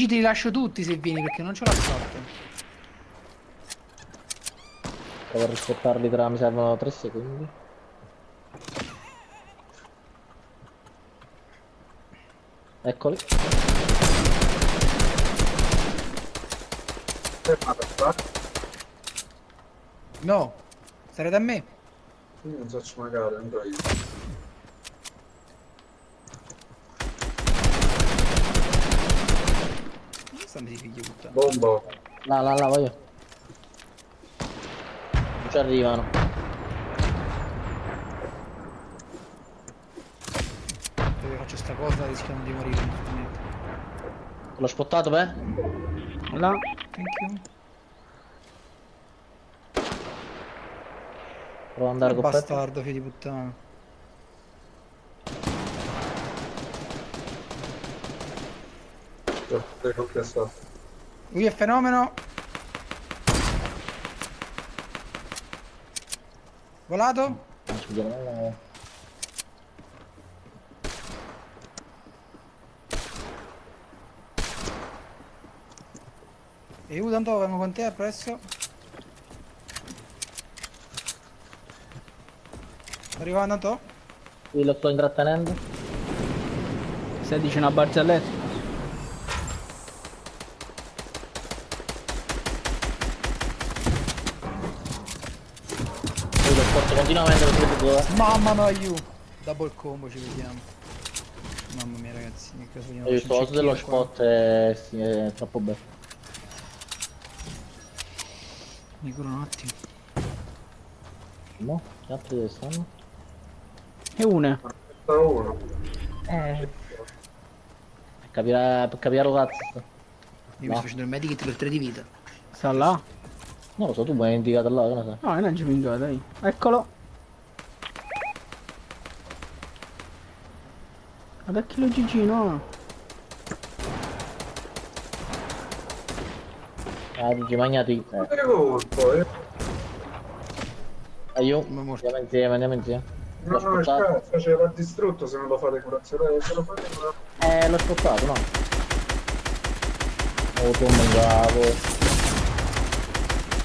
te li lascio tutti se vieni perché non ce l'ho fatto. Provo a rispettarli tra... mi servono 3 secondi. Eccoli. No, sarete a me. Io non so magari, andrò io. Dove stanno i figli puttana? Bombo. Là, voglio. Non ci arrivano. Dove faccio sta cosa rischiamo di morire. L'ho spottato, beh? Là. Thank you. Provo ad andare con Peppe. Bastardo, figlio di puttana. Lui è fenomeno. Volato. E io tanto vengo con te appresso. Arriva tanto? Qui lo sto intrattenendo. 16 una barzelletta. Io lo porto continuamente perché dove. Mamma mia, you. Double combo ci vediamo. Mamma mia ragazzi, che caso di Io sto oso dello spot è troppo bello. Mi curo un attimo. No? Gli altri dove stanno? E una. Uno. Per capire lo cazzo. Io mi sto facendo il medikit per 3 di vita. Sta là? Non lo so, tu mi hai indicato là, che ne sai? No, non ci vengo, dai. Eccolo. Guarda che lo gigino. Ah, dici magnati. Ma che colpo, Io. Ma morto. Andiamo insieme. No, L'ho no, spottato. cazzo, ce l'ha distrutto se non lo fate curazione. Se lo fate curazione. L'ho spottato, no? Oh, tu mi bravo.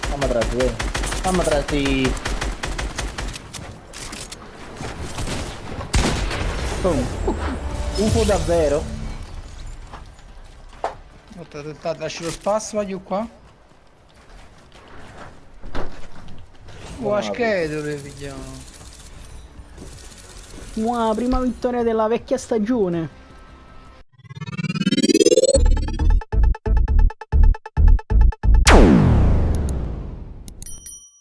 Fammi atrás, vedi. Fammi atrás, sì. Boom. UFO davvero? Aspetta, lascio lo spasso, vai qua. Che dove vediamo? Prima vittoria della vecchia stagione.